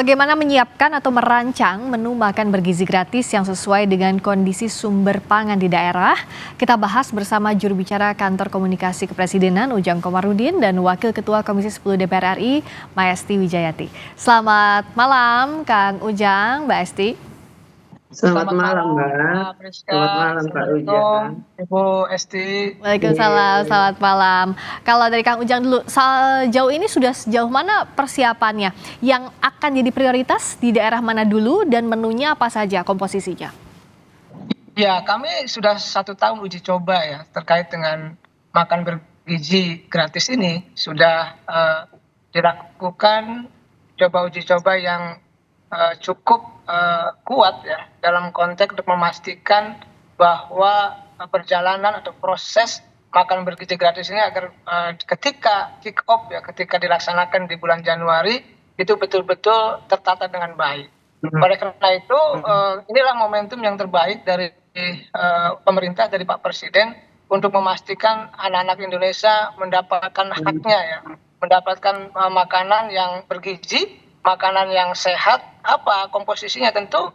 Bagaimana menyiapkan atau merancang menu makan bergizi gratis yang sesuai dengan kondisi sumber pangan di daerah? Kita bahas bersama juru bicara Kantor Komunikasi Kepresidenan Ujang Komarudin dan Wakil Ketua Komisi 10 DPR RI, Maesti Wijayati. Selamat malam, Kang Ujang, Mbak Esti. Selamat malam, Mbak. Mbak Priska. Selamat malam, Pak Ujang. Ibu Esti. Waalaikumsalam, selamat malam. Kalau dari Kang Ujang dulu, sejauh ini sudah sejauh mana persiapannya? Yang akan jadi prioritas di daerah mana dulu dan menunya apa saja komposisinya? Ya, kami sudah 1 tahun uji coba ya terkait dengan makan bergizi gratis ini. Sudah dilakukan uji coba yang cukup kuat ya dalam konteks untuk memastikan bahwa perjalanan atau proses makan bergizi gratis ini agar ketika kick off ya, ketika dilaksanakan di bulan Januari itu betul-betul tertata dengan baik. Oleh karena itu inilah momentum yang terbaik dari pemerintah, dari Pak Presiden untuk memastikan anak-anak Indonesia mendapatkan haknya ya, mendapatkan makanan yang bergizi, makanan yang sehat. Apa komposisinya? Tentu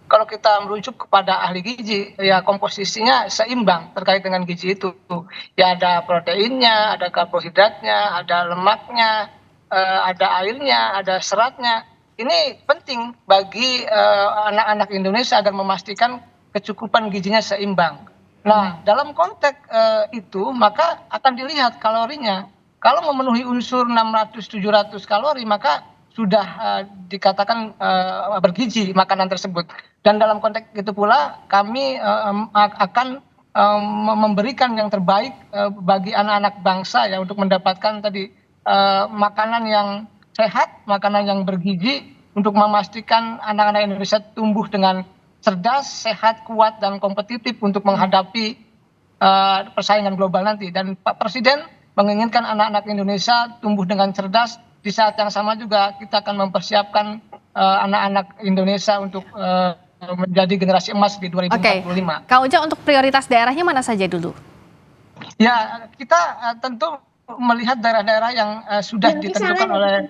kalau kita merujuk kepada ahli gizi ya komposisinya seimbang terkait dengan gizi itu ya, ada proteinnya, ada karbohidratnya, ada lemaknya, ada airnya, ada seratnya. Ini penting bagi anak-anak Indonesia agar memastikan kecukupan gizinya seimbang. Nah, dalam konteks itu maka akan dilihat kalorinya. Kalau memenuhi unsur 600-700 kalori maka sudah dikatakan bergizi makanan tersebut. Dan dalam konteks itu pula kami akan memberikan yang terbaik bagi anak-anak bangsa ya untuk mendapatkan tadi makanan yang sehat, makanan yang bergizi untuk memastikan anak-anak Indonesia tumbuh dengan cerdas, sehat, kuat dan kompetitif untuk menghadapi persaingan global nanti. Dan Pak Presiden menginginkan anak-anak Indonesia tumbuh dengan cerdas. Di saat yang sama juga kita akan mempersiapkan anak-anak Indonesia untuk menjadi generasi emas di 2045. Oke, Kang Ujang, untuk prioritas daerahnya mana saja dulu? Ya, kita tentu melihat daerah-daerah yang sudah ditentukan oleh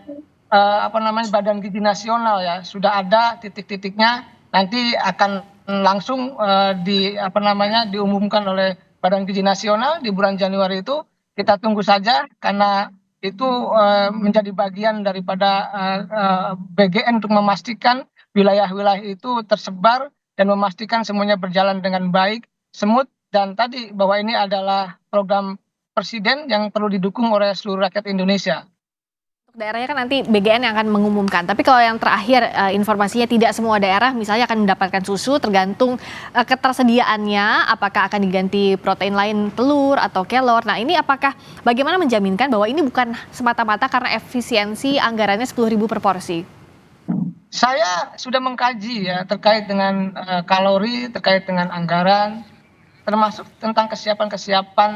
Badan Gizi Nasional ya, sudah ada titik-titiknya. Nanti akan langsung diumumkan oleh Badan Gizi Nasional di bulan Januari itu. Kita tunggu saja karena itu menjadi bagian daripada BGN untuk memastikan wilayah-wilayah itu tersebar dan memastikan semuanya berjalan dengan baik, smooth, dan tadi bahwa ini adalah program Presiden yang perlu didukung oleh seluruh rakyat Indonesia. Untuk daerahnya kan nanti BGN yang akan mengumumkan, tapi kalau yang terakhir informasinya tidak semua daerah misalnya akan mendapatkan susu, tergantung ketersediaannya, apakah akan diganti protein lain, telur atau kelor. Nah, ini bagaimana menjaminkan bahwa ini bukan semata-mata karena efisiensi anggarannya 10.000 per porsi? Saya sudah mengkaji ya terkait dengan kalori, terkait dengan anggaran, termasuk tentang kesiapan-kesiapan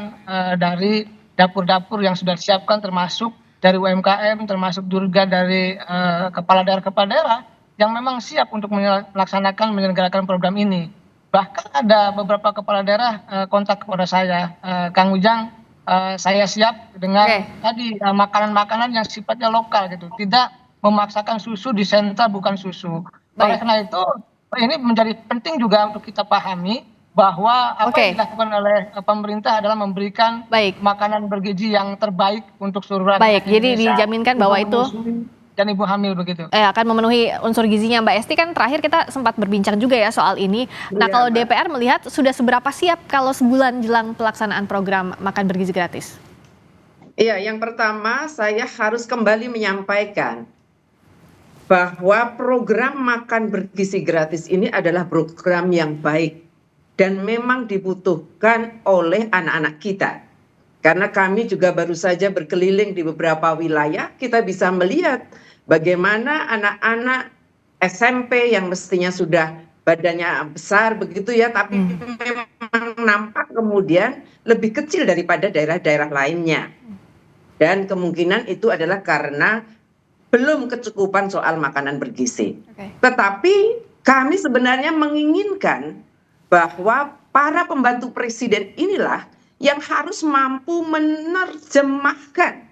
dari dapur-dapur yang sudah disiapkan, termasuk dari UMKM, termasuk juga dari kepala daerah yang memang siap untuk menyelenggarakan program ini. Bahkan ada beberapa kepala daerah kontak kepada saya, Kang Ujang, saya siap dengan tadi makanan-makanan yang sifatnya lokal gitu, tidak memaksakan susu di sentra bukan susu. Oleh karena itu ini menjadi penting juga untuk kita pahami bahwa apa yang dilakukan oleh pemerintah adalah memberikan makanan bergizi yang terbaik untuk seluruh rakyat Indonesia. Jadi dijaminkan bahwa itu dan ibu hamil begitu. Akan memenuhi unsur gizinya. Mbak Esti, kan terakhir kita sempat berbincang juga ya soal ini. Nah, kalau DPR melihat sudah seberapa siap kalau sebulan jelang pelaksanaan program makan bergizi gratis? Iya, yang pertama saya harus kembali menyampaikan bahwa program makan bergizi gratis ini adalah program yang baik dan memang dibutuhkan oleh anak-anak kita. Karena kami juga baru saja berkeliling di beberapa wilayah, kita bisa melihat bagaimana anak-anak SMP yang mestinya sudah badannya besar begitu ya, tapi memang nampak kemudian lebih kecil daripada daerah-daerah lainnya. Dan kemungkinan itu adalah karena belum kecukupan soal makanan bergizi. Tetapi kami sebenarnya menginginkan bahwa para pembantu presiden inilah yang harus mampu menerjemahkan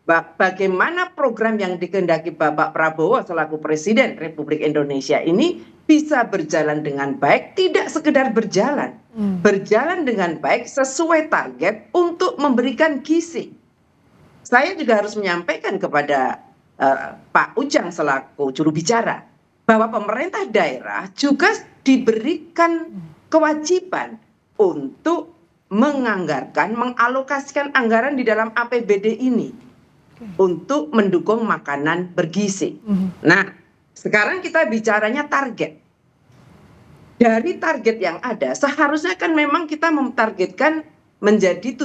bagaimana program yang dikehendaki Bapak Prabowo selaku Presiden Republik Indonesia ini bisa berjalan dengan baik, tidak sekedar berjalan, berjalan dengan baik sesuai target untuk memberikan gizi. Saya juga harus menyampaikan kepada Pak Ujang selaku juru bicara bahwa pemerintah daerah juga diberikan kewajiban untuk menganggarkan, mengalokasikan anggaran di dalam APBD ini untuk mendukung makanan bergizi. Nah, sekarang kita bicaranya target. Dari target yang ada, seharusnya kan memang kita mentargetkan menjadi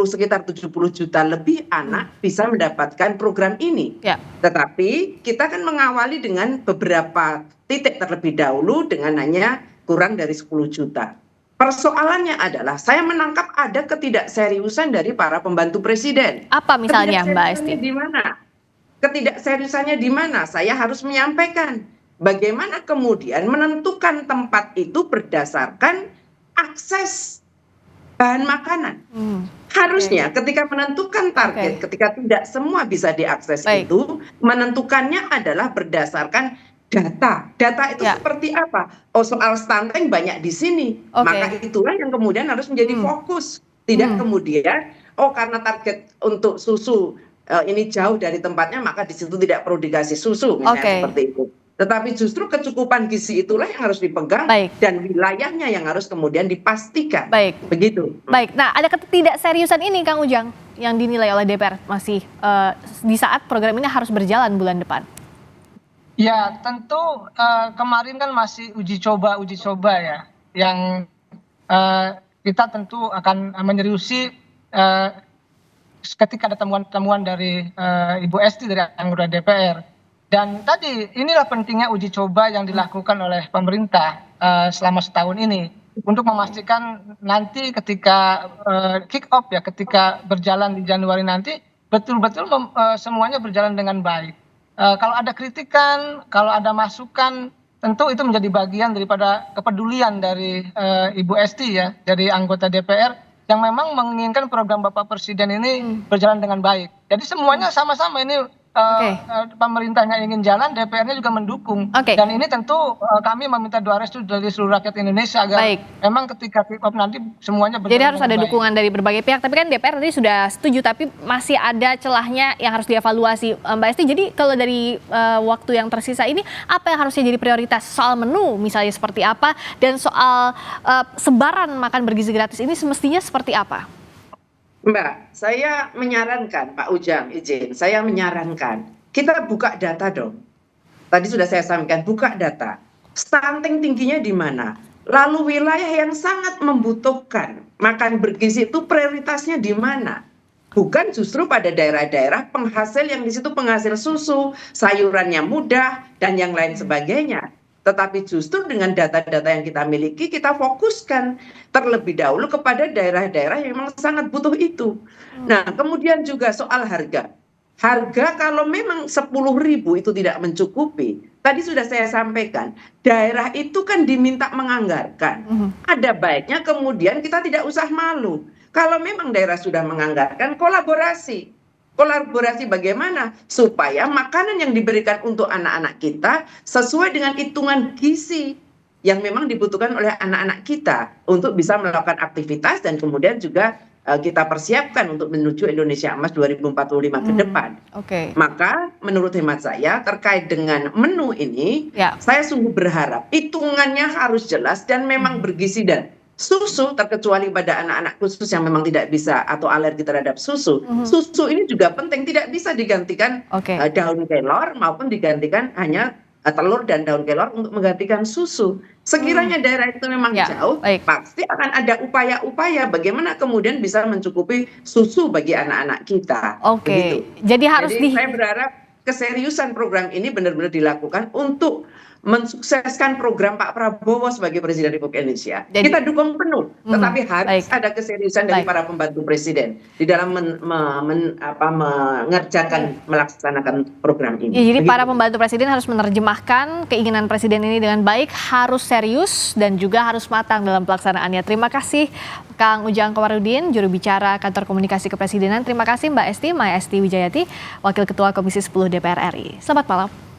sekitar 70 juta lebih anak bisa mendapatkan program ini. Tetapi kita kan mengawali dengan beberapa titik terlebih dahulu dengan hanya kurang dari 10 juta. Persoalannya adalah saya menangkap ada ketidakseriusan dari para pembantu presiden. Apa misalnya, Mbak Esti? Di mana? Ketidakseriusannya di mana? Saya harus menyampaikan bagaimana kemudian menentukan tempat itu berdasarkan akses bahan makanan. Harusnya ketika menentukan target, ketika tidak semua bisa diakses itu, menentukannya adalah berdasarkan data. Data itu seperti apa? Oh, soal stunting banyak di sini. Maka itulah yang kemudian harus menjadi fokus. Tidak kemudian, oh karena target untuk susu ini jauh dari tempatnya, maka di situ tidak perlu dikasih susu, misalnya seperti itu. Tetapi justru kecukupan gizi itulah yang harus dipegang dan wilayahnya yang harus kemudian dipastikan. Begitu. Baik, nah ada ketidakseriusan ini Kang Ujang yang dinilai oleh DPR masih di saat program ini harus berjalan bulan depan. Ya, tentu kemarin kan masih uji coba ya, yang kita tentu akan menyeriusi ketika ada temuan-temuan dari Ibu Esti dari anggota DPR. Dan tadi inilah pentingnya uji coba yang dilakukan oleh pemerintah selama setahun ini untuk memastikan nanti ketika kick off ya, ketika berjalan di Januari nanti betul-betul semuanya berjalan dengan baik. Kalau ada kritikan, kalau ada masukan, tentu itu menjadi bagian daripada kepedulian dari Ibu Esti ya, dari anggota DPR yang memang menginginkan program Bapak Presiden ini berjalan dengan baik. Jadi semuanya sama-sama ini pemerintahnya ingin jalan, DPR-nya juga mendukung. Dan ini tentu kami meminta doa restu dari seluruh rakyat Indonesia agar memang ketika kick off nanti semuanya berjalan. Jadi harus ada dukungan dari berbagai pihak. Tapi kan DPR tadi sudah setuju, tapi masih ada celahnya yang harus dievaluasi, Mbak Esti. Jadi kalau dari waktu yang tersisa ini, apa yang harusnya jadi prioritas? Soal menu misalnya seperti apa, dan soal sebaran makan bergizi gratis ini semestinya seperti apa? Mbak, saya menyarankan, Pak Ujang izin, saya menyarankan kita buka data dong. Tadi sudah saya sampaikan, buka data. Stunting tingginya di mana? Lalu wilayah yang sangat membutuhkan makan bergizi itu prioritasnya di mana? Bukan justru pada daerah-daerah penghasil yang di situ penghasil susu, sayurannya mudah, dan yang lain sebagainya. Tetapi justru dengan data-data yang kita miliki, kita fokuskan terlebih dahulu kepada daerah-daerah yang memang sangat butuh itu. Nah, kemudian juga soal harga. Harga kalau memang 10.000 itu tidak mencukupi, tadi sudah saya sampaikan, daerah itu kan diminta menganggarkan. Ada baiknya kemudian kita tidak usah malu. Kalau memang daerah sudah menganggarkan, kolaborasi. Kolaborasi bagaimana? Supaya makanan yang diberikan untuk anak-anak kita sesuai dengan hitungan gizi yang memang dibutuhkan oleh anak-anak kita untuk bisa melakukan aktivitas dan kemudian juga kita persiapkan untuk menuju Indonesia Emas 2045 ke depan. Maka menurut hemat saya terkait dengan menu ini, saya sungguh berharap hitungannya harus jelas dan memang bergizi. Dan susu, terkecuali pada anak-anak khusus yang memang tidak bisa atau alergi terhadap susu, susu ini juga penting, tidak bisa digantikan daun kelor maupun digantikan hanya telur dan daun kelor untuk menggantikan susu. Sekiranya daerah itu memang jauh, pasti akan ada upaya-upaya bagaimana kemudian bisa mencukupi susu bagi anak-anak kita. Jadi harus saya berharap keseriusan program ini benar-benar dilakukan untuk mensukseskan program Pak Prabowo sebagai Presiden Republik Indonesia. Jadi- Kita dukung penuh, tetapi harus baik. ada keseriusan dari Baik. para pembantu Presiden di dalam melaksanakan program ini. Ya, jadi Begitu. para pembantu presiden harus menerjemahkan keinginan presiden ini dengan baik, harus serius dan juga harus matang dalam pelaksanaannya. Terima kasih Kang Ujang Komarudin, juru bicara Kantor Komunikasi Kepresidenan. Terima kasih Mbak Esti, Maya Esti Wijayati, Wakil Ketua Komisi 10 DPR RI. Selamat malam.